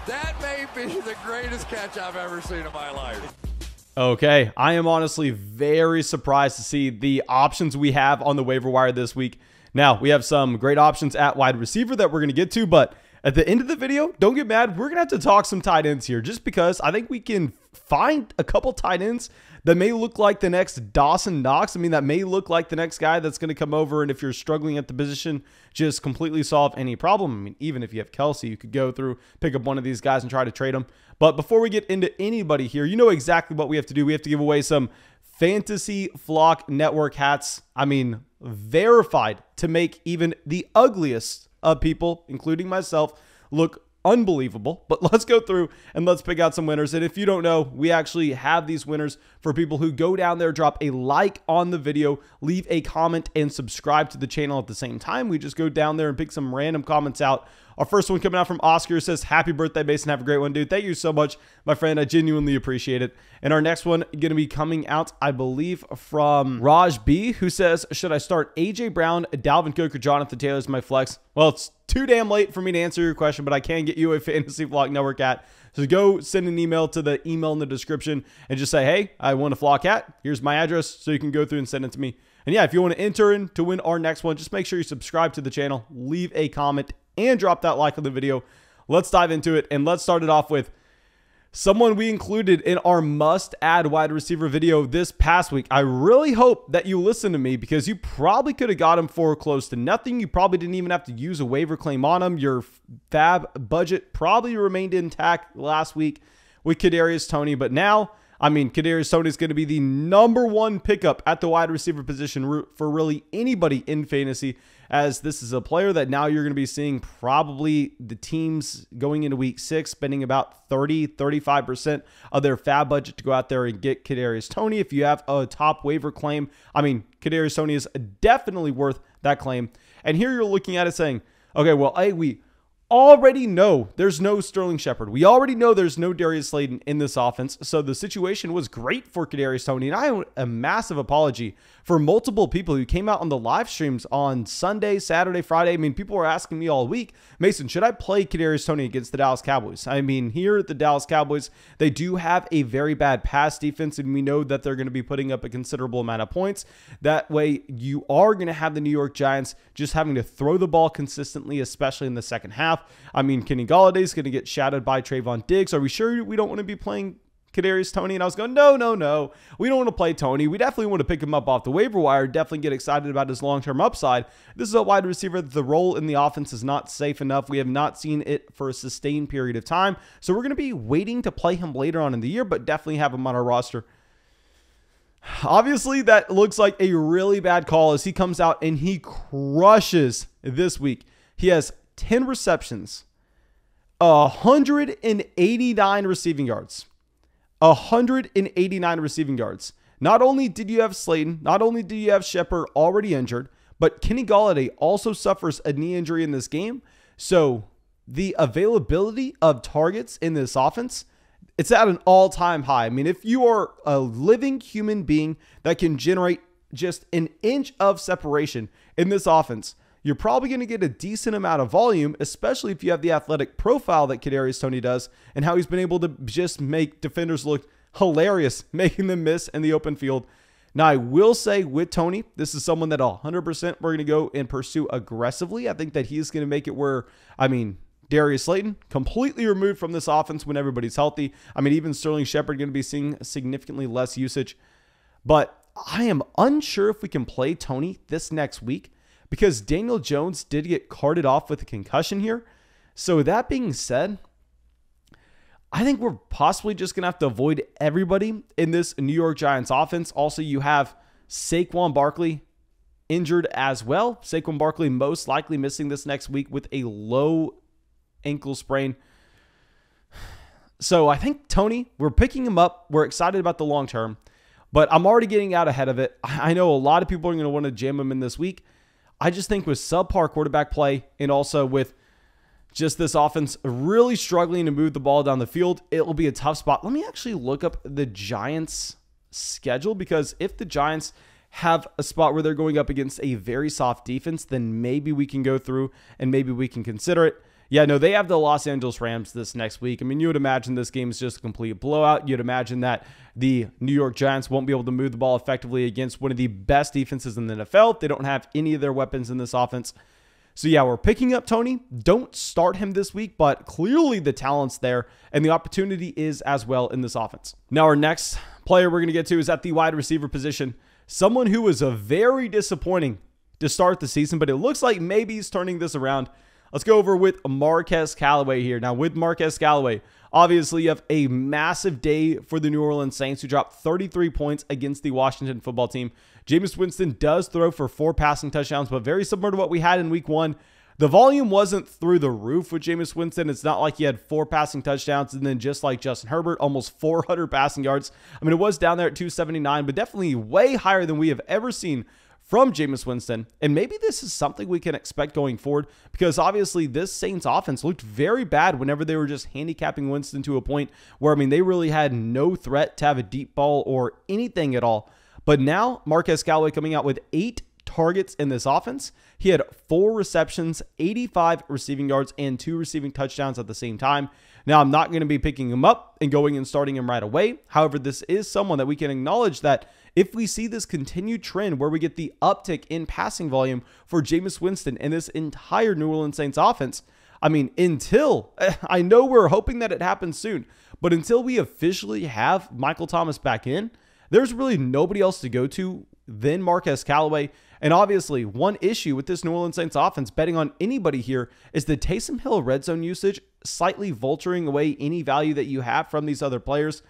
That may be the greatest catch I've ever seen in my life. Okay, I am honestly very surprised to see the options we have on the waiver wire this week. Now, we have some great options at wide receiver that we're going to get to, but at the end of the video, don't get mad. We're going to have to talk some tight ends here just because I think we can find a couple tight ends that may look like the next Dawson Knox. I mean, that may look like the next guy that's going to come over, and if you're struggling at the position, just completely solve any problem. I mean, even if you have Kelsey, you could go through, pick up one of these guys and try to trade them. But before we get into anybody here, you know exactly what we have to do. We have to give away some Fantasy Flock Network hats. I mean, verified to make even the ugliest of people, including myself, look unbelievable. But let's go through and let's pick out some winners. And if you don't know, we actually have these winners for people who go down there, drop a like on the video, leave a comment, and subscribe to the channel at the same time. We just go down there and pick some random comments out. Our first one coming out from Oscar says, happy birthday, Mason. Have a great one, dude. Thank you so much, my friend. I genuinely appreciate it. And our next one going to be coming out, I believe, from Raj B, who says, should I start AJ Brown, Dalvin Cook, or Jonathan Taylor as my flex? Well, it's too damn late for me to answer your question, but I can get you a Fantasy Flock Network hat. So go send an email to the email in the description and just say, hey, I want a Flock hat. Here's my address, so you can go through and send it to me. And yeah, if you want to enter in to win our next one, just make sure you subscribe to the channel, leave a comment, and drop that like on the video. Let's dive into it, and let's start it off with someone we included in our must-add wide receiver video this past week. I really hope that you listen to me because you probably could have got him for close to nothing. You probably didn't even have to use a waiver claim on him. Your fab budget probably remained intact last week with Kadarius Toney, but now, I mean, Kadarius Toney is going to be the #1 pickup at the wide receiver position for really anybody in fantasy, as this is a player that now you're going to be seeing probably the teams going into week 6 spending about 30-35% of their fab budget to go out there and get Kadarius Toney. If you have a top waiver claim, I mean, Kadarius Toney is definitely worth that claim. And here you're looking at it saying, okay, well, hey, we already know there's no Sterling Shepard. We already know there's no Darius Slayton in this offense. So the situation was great for Kadarius Toney. And I owe a massive apology for multiple people who came out on the live streams on Sunday, Saturday, Friday. I mean, people were asking me all week, Mason, should I play Kadarius Toney against the Dallas Cowboys? I mean, here at the Dallas Cowboys, they do have a very bad pass defense, and we know that they're going to be putting up a considerable amount of points. That way, you are going to have the New York Giants just having to throw the ball consistently, especially in the second half. I mean, Kenny Golladay is going to get shadowed by Trayvon Diggs. Are we sure we don't want to be playing Kadarius Toney? And I was going, no. We don't want to play Toney. We definitely want to pick him up off the waiver wire. Definitely get excited about his long-term upside. This is a wide receiver that the role in the offense is not safe enough. We have not seen it for a sustained period of time. So we're going to be waiting to play him later on in the year, but definitely have him on our roster. Obviously, that looks like a really bad call as he comes out and he crushes this week. He has 10 receptions, 189 receiving yards. 189 receiving yards. Not only did you have Slayton, not only do you have Shepard already injured, but Kenny Golladay also suffers a knee injury in this game. So the availability of targets in this offense, it's at an all-time high. I mean, if you are a living human being that can generate just an inch of separation in this offense, you're probably going to get a decent amount of volume, especially if you have the athletic profile that Kadarius Toney does and how he's been able to just make defenders look hilarious, making them miss in the open field. Now, I will say with Toney, this is someone that 100% we're going to go and pursue aggressively. I think that he's going to make it where, I mean, Darius Slayton completely removed from this offense when everybody's healthy. I mean, even Sterling Shepard going to be seeing significantly less usage. But I am unsure if we can play Toney this next week, because Daniel Jones did get carted off with a concussion here. So that being said, I think we're possibly just going to have to avoid everybody in this New York Giants offense. Also, you have Saquon Barkley injured as well. Saquon Barkley most likely missing this next week with a low ankle sprain. So I think Toney, we're picking him up. We're excited about the long term, but I'm already getting out ahead of it. I know a lot of people are going to want to jam him in this week. I just think with subpar quarterback play and also with just this offense really struggling to move the ball down the field, it will be a tough spot. Let me actually look up the Giants' schedule, because if the Giants have a spot where they're going up against a very soft defense, then maybe we can go through and maybe we can consider it. yeah, no, they have the Los Angeles Rams this next week. I mean, you would imagine this game is just a complete blowout. You'd imagine that the New York Giants won't be able to move the ball effectively against one of the best defenses in the NFL. They don't have any of their weapons in this offense. So yeah, we're picking up Toney. Don't start him this week, but clearly the talent's there and the opportunity is as well in this offense. Now our next player we're going to get to is at the wide receiver position. Someone who was a very disappointing to start the season, but it looks like maybe he's turning this around. Let's go over with Marquez Callaway here. Now with Marquez Callaway, obviously you have a massive day for the New Orleans Saints, who dropped 33 points against the Washington football team. Jameis Winston does throw for 4 passing touchdowns, but very similar to what we had in week 1. The volume wasn't through the roof with Jameis Winston. It's not like he had 4 passing touchdowns and then just like Justin Herbert, almost 400 passing yards. I mean, it was down there at 279, but definitely way higher than we have ever seen from Jameis Winston. And maybe this is something we can expect going forward, because obviously this Saints offense looked very bad whenever they were just handicapping Winston to a point where, I mean, they really had no threat to have a deep ball or anything at all. But now Marquez Callaway coming out with 8 targets in this offense. He had 4 receptions, 85 receiving yards, and 2 receiving touchdowns at the same time. Now, I'm not going to be picking him up and going and starting him right away. However, this is someone that we can acknowledge that if we see this continued trend where we get the uptick in passing volume for Jameis Winston and this entire New Orleans Saints offense, I mean, I know we're hoping that it happens soon, but until we officially have Michael Thomas back in, there's really nobody else to go to than Marquez Callaway. And obviously, one issue with this New Orleans Saints offense, betting on anybody here, is the Taysom Hill red zone usage slightly vulturing away any value that you have from these other players.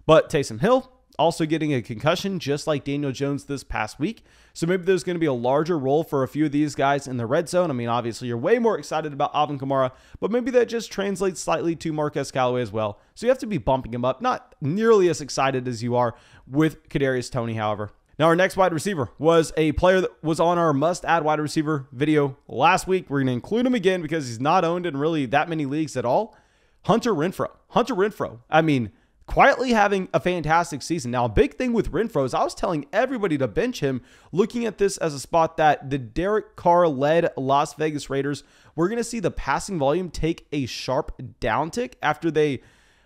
But Taysom Hill also getting a concussion just like Daniel Jones this past week. So maybe there's going to be a larger role for a few of these guys in the red zone. I mean, obviously, you're way more excited about Alvin Kamara, but maybe that just translates slightly to Marquez Callaway as well. So you have to be bumping him up. Not nearly as excited as you are with Kadarius Toney, however. Now, our next wide receiver was a player that was on our must-add wide receiver video last week. We're going to include him again because he's not owned in really that many leagues at all. Hunter Renfrow. Hunter Renfrow, I mean, quietly having a fantastic season. Now, a big thing with Renfrow is I was telling everybody to bench him, looking at this as a spot that the Derek Carr-led Las Vegas Raiders, we're going to see the passing volume take a sharp downtick after they,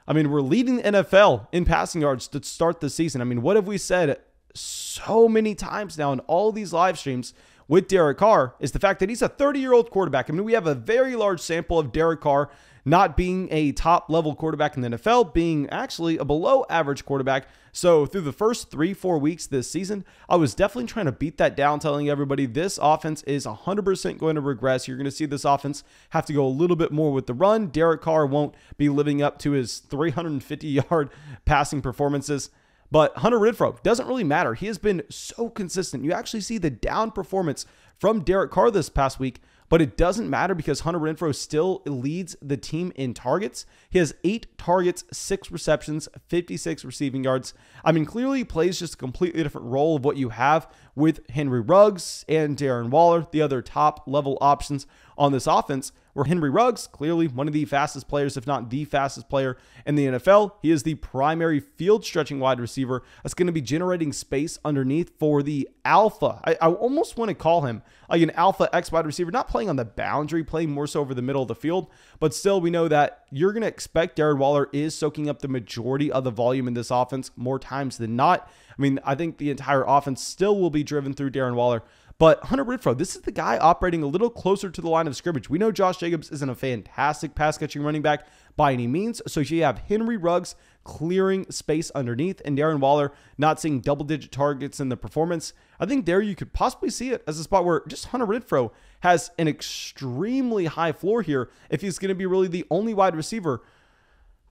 I mean, we're leading the NFL in passing yards to start the season. I mean, what have we said so many times now in all these live streams with Derek Carr is the fact that he's a 30-year-old quarterback. I mean, we have a very large sample of Derek Carr not being a top-level quarterback in the NFL, being actually a below-average quarterback. So through the first 3-4 weeks this season, I was definitely trying to beat that down, telling everybody this offense is 100% going to regress. You're going to see this offense have to go a little bit more with the run. Derek Carr won't be living up to his 350-yard passing performances. But Hunter Renfrow doesn't really matter. He has been so consistent. You actually see the down performance from Derek Carr this past week, but it doesn't matter because Hunter Renfrow still leads the team in targets. He has 8 targets, 6 receptions, 56 receiving yards. I mean, clearly he plays just a completely different role of what you have with Henry Ruggs and Darren Waller, the other top-level options on this offense, where Henry Ruggs, clearly one of the fastest players, if not the fastest player in the NFL. He is the primary field-stretching wide receiver that's going to be generating space underneath for the alpha. I almost want to call him like an alpha X wide receiver, not playing on the boundary, playing more so over the middle of the field. But still, we know that you're going to expect Darren Waller is soaking up the majority of the volume in this offense more times than not. I mean, I think the entire offense still will be driven through Darren Waller. But Hunter Renfrow, this is the guy operating a little closer to the line of scrimmage. We know Josh Jacobs isn't a fantastic pass-catching running back by any means. So you have Henry Ruggs clearing space underneath and Darren Waller not seeing double-digit targets in the performance. I think there you could possibly see it as a spot where just Hunter Renfrow has an extremely high floor here if he's going to be really the only wide receiver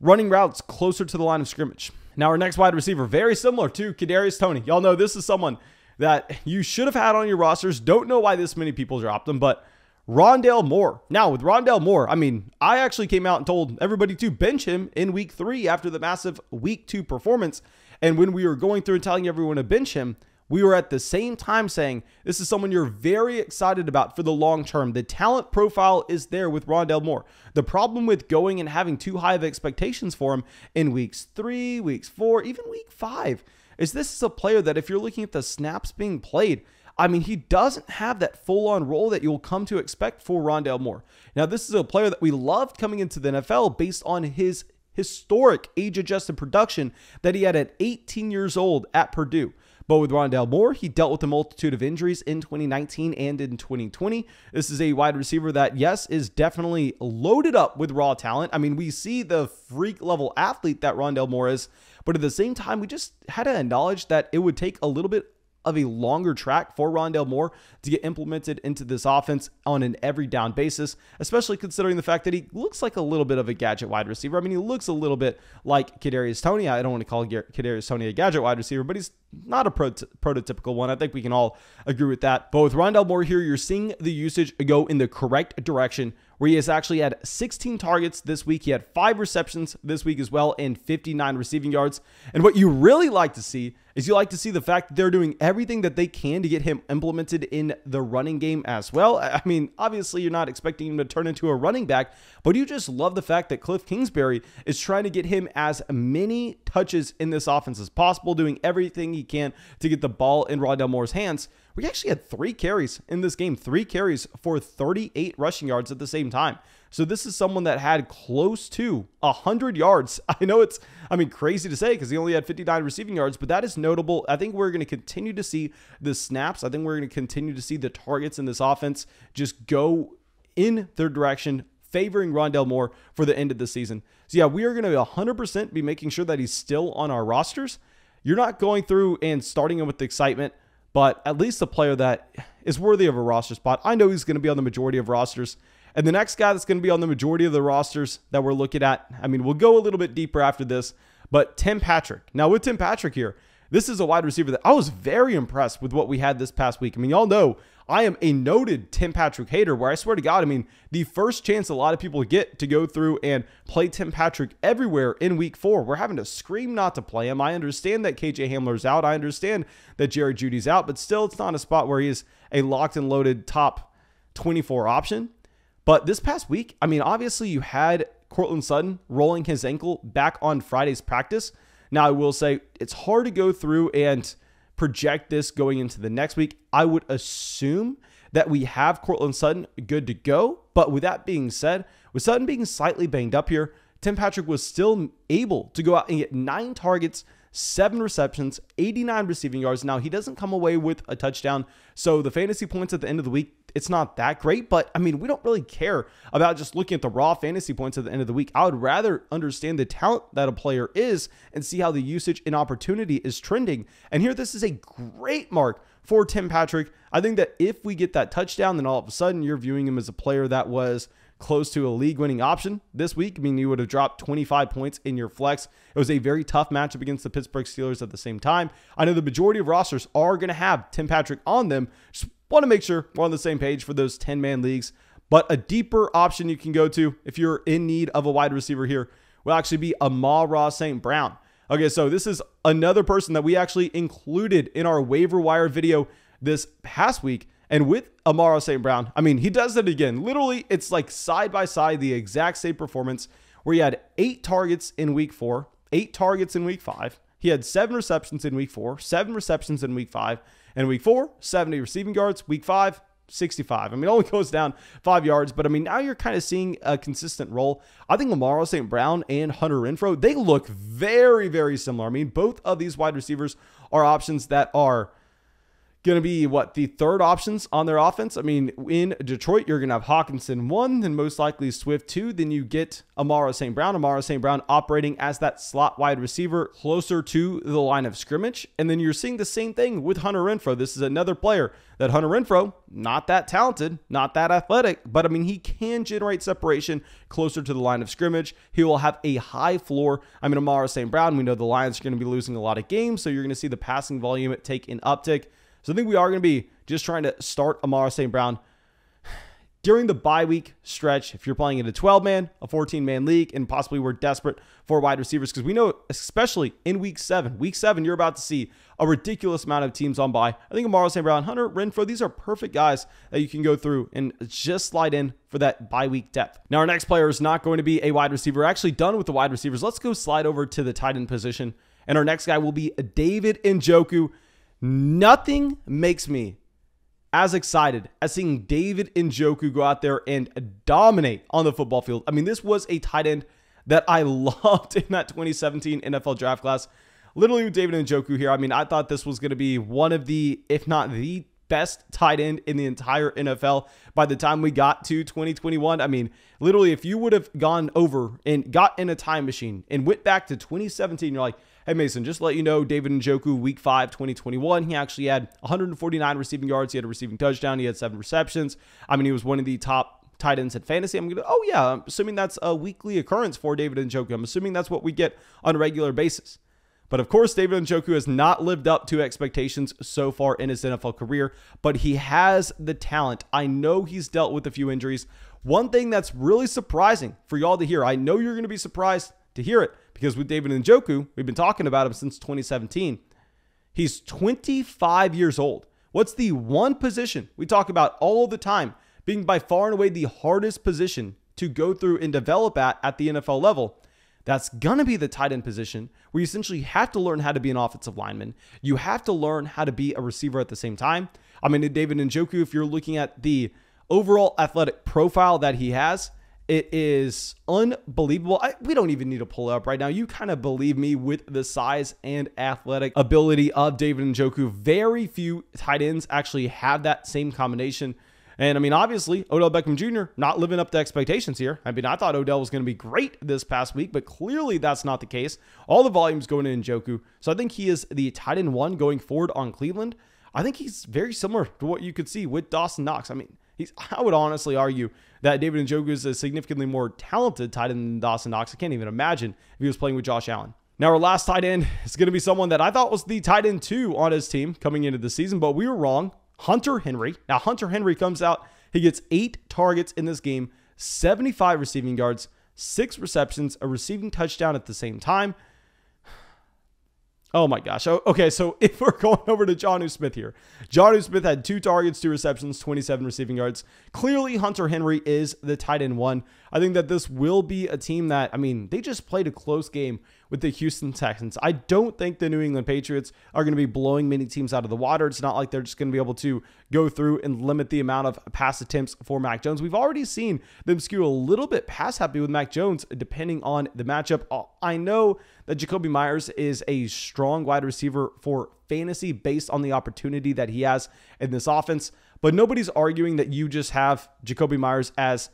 running routes closer to the line of scrimmage. Now, our next wide receiver, very similar to Kadarius Toney. Y'all know this is someone that you should have had on your rosters. Don't know why this many people dropped him, but Ronald Moore. Now, with Ronald Moore, I mean, I actually came out and told everybody to bench him in week 3 after the massive week 2 performance. And when we were going through and telling everyone to bench him, we were at the same time saying, this is someone you're very excited about for the long term. The talent profile is there with Ronald Moore. The problem with going and having too high of expectations for him in weeks 3, weeks 4, even week 5, is this is a player that if you're looking at the snaps being played, I mean, he doesn't have that full-on role that you'll come to expect for Rondale Moore. Now, this is a player that we loved coming into the NFL based on his historic age-adjusted production that he had at 18 years old at Purdue. But with Rondale Moore, he dealt with a multitude of injuries in 2019 and in 2020. This is a wide receiver that, yes, is definitely loaded up with raw talent. I mean, we see the freak level athlete that Rondale Moore is, but at the same time, we just had to acknowledge that it would take a little bit of a longer track for Rondale Moore to get implemented into this offense on an every down basis, especially considering the fact that he looks like a little bit of a gadget wide receiver. I mean, he looks a little bit like Kadarius Toney. I don't want to call Kadarius Toney a gadget wide receiver, but he's not a prototypical one. I think we can all agree with that. But with Rondale Moore here, you're seeing the usage go in the correct direction, where he has actually had 16 targets this week. He had 5 receptions this week as well and 59 receiving yards. And what you really like to see is you like to see the fact that they're doing everything that they can to get him implemented in the running game as well. I mean, obviously you're not expecting him to turn into a running back, but you just love the fact that Cliff Kingsbury is trying to get him as many touches in this offense as possible, doing everything he can to get the ball in Rondale Moore's hands. We actually had 3 carries in this game, 3 carries for 38 rushing yards at the same time. So this is someone that had close to 100 yards. I know it's, crazy to say because he only had 59 receiving yards, but that is notable. I think we're going to continue to see the snaps. I think we're going to continue to see the targets in this offense just go in their direction, favoring Rondale Moore for the end of the season. So yeah, we are going to 100% be making sure that he's still on our rosters. You're not going through and starting him with excitement, but at least a player that is worthy of a roster spot. I know he's going to be on the majority of rosters. And the next guy that's going to be on the majority of the rosters that we're looking at, we'll go a little bit deeper after this, but Tim Patrick. Now with Tim Patrick here, this is a wide receiver that I was very impressed with what we had this past week. Y'all know I am a noted Tim Patrick hater, where I swear to God, the first chance a lot of people get to go through and play Tim Patrick everywhere in week 4, we're having to scream not to play him. I understand that KJ Hamler's out. I understand that Jerry Jeudy's out, but still it's not a spot where he is a locked and loaded top 24 option. But this past week, obviously you had Courtland Sutton rolling his ankle back on Friday's practice. Now, I will say it's hard to go through and project this going into the next week. I would assume that we have Courtland Sutton good to go. But with that being said, with Sutton being slightly banged up here, Tim Patrick was still able to go out and get 9 targets, 7 receptions, 89 receiving yards. Now, he doesn't come away with a touchdown, so the fantasy points at the end of the week, it's not that great, but we don't really care about just looking at the raw fantasy points at the end of the week. I would rather understand the talent that a player is and see how the usage and opportunity is trending. And here, this is a great mark for Tim Patrick. I think that if we get that touchdown, then all of a sudden you're viewing him as a player that was close to a league-winning option this week. You would have dropped 25 points in your flex. It was a very tough matchup against the Pittsburgh Steelers at the same time. I know the majority of rosters are going to have Tim Patrick on them. Just want to make sure we're on the same page for those 10-man leagues. But a deeper option you can go to if you're in need of a wide receiver here will actually be Amari St Brown. Okay, so this is another person that we actually included in our waiver wire video this past week. And with Amari St Brown, he does it again. Literally, it's like side by side, the exact same performance, where he had 8 targets in week 4, 8 targets in week 5. He had 7 receptions in week 4, 7 receptions in week 5. And week 4, 70 receiving yards. Week 5, 65. It only goes down 5 yards, but now you're kind of seeing a consistent role. I think Amari St Brown and Hunter Renfrow, they look very, very similar. Both of these wide receivers are options that are going to be the third options on their offense. In Detroit, you're going to have Hawkinson 1, then most likely Swift 2. Then you get Amari St Brown. Amari St Brown operating as that slot wide receiver closer to the line of scrimmage. And then you're seeing the same thing with Hunter Renfrow. This is another player that Hunter Renfrow, not that talented, not that athletic, but he can generate separation closer to the line of scrimmage. He will have a high floor. Amari St Brown, we know the Lions are going to be losing a lot of games, so you're going to see the passing volume take an uptick. So I think we are going to be just trying to start Amari St Brown during the bye week stretch. If you're playing in a 12-man, a 14-man league, and possibly we're desperate for wide receivers, because we know, especially in week 7, you're about to see a ridiculous amount of teams on bye. I think Amari St Brown, Hunter Renfrow, these are perfect guys that you can go through and just slide in for that bye week depth. Now, our next player is not going to be a wide receiver. We're actually done with the wide receivers. Let's go slide over to the tight end position. And our next guy will be David Njoku. Nothing makes me as excited as seeing David Njoku go out there and dominate on the football field. I mean, this was a tight end that I loved in that 2017 NFL draft class. Literally with David Njoku here, I mean, I thought this was going to be one of the, if not the best tight end in the entire NFL by the time we got to 2021. I mean, literally, if you would have gone over and got in a time machine and went back to 2017, you're like, hey, Mason, just to let you know, David Njoku, week 5, 2021, he actually had 149 receiving yards. He had a receiving touchdown. He had 7 receptions. I mean, he was one of the top tight ends at fantasy. Oh yeah, I'm assuming that's a weekly occurrence for David Njoku. I'm assuming that's what we get on a regular basis. But of course, David Njoku has not lived up to expectations so far in his NFL career, but he has the talent. I know he's dealt with a few injuries. One thing that's really surprising for y'all to hear, I know you're going to be surprised to hear it, because with David Njoku, we've been talking about him since 2017. He's 25 years old. What's the one position we talk about all the time being by far and away the hardest position to go through and develop at the NFL level? That's going to be the tight end position, where you essentially have to learn how to be an offensive lineman. You have to learn how to be a receiver at the same time. I mean, David Njoku, if you're looking at the overall athletic profile that he has, it is unbelievable. We don't even need to pull it up right now. You kind of believe me with the size and athletic ability of David Njoku. Very few tight ends actually have that same combination. And I mean, obviously, Odell Beckham Jr. not living up to expectations here. I mean, I thought Odell was going to be great this past week, but clearly that's not the case. All the volume's going to Njoku. So I think he is the tight end 1 going forward on Cleveland. I think he's very similar to what you could see with Dawson Knox. I mean, I would honestly argue that David Njoku is a significantly more talented tight end than Dawson Knox. I can't even imagine if he was playing with Josh Allen. Now, our last tight end is going to be someone that I thought was the tight end 2 on his team coming into the season, but we were wrong. Hunter Henry. Now, Hunter Henry comes out. He gets 8 targets in this game, 75 receiving yards, 6 receptions, a receiving touchdown at the same time. Oh my gosh. Okay, so if we're going over to Jonnu Smith here, Jonnu Smith had 2 targets, 2 receptions, 27 receiving yards. Clearly, Hunter Henry is the tight end 1. I think that this will be a team that, I mean, they just played a close game with the Houston Texans. I don't think the New England Patriots are going to be blowing many teams out of the water. It's not like they're just going to be able to go through and limit the amount of pass attempts for Mac Jones. We've already seen them skew a little bit pass happy with Mac Jones, depending on the matchup. I know that Jacoby Myers is a strong wide receiver for fantasy based on the opportunity that he has in this offense, but nobody's arguing that you just have Jacoby Myers as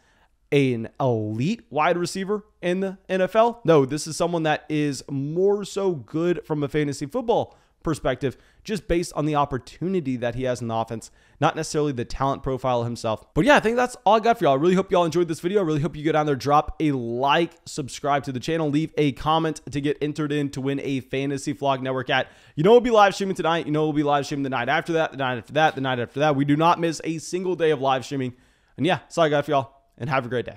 an elite wide receiver in the NFL. No, this is someone that is more so good from a fantasy football perspective, just based on the opportunity that he has in the offense, not necessarily the talent profile himself. But yeah, I think that's all I got for y'all. I really hope y'all enjoyed this video. I really hope you go down there, drop a like, subscribe to the channel, leave a comment to get entered in to win a Fantasy Vlog Network hat. You know we'll be live streaming tonight. You know we'll be live streaming the night after that, the night after that, the night after that. We do not miss a single day of live streaming. And yeah, that's all I got for y'all, and have a great day.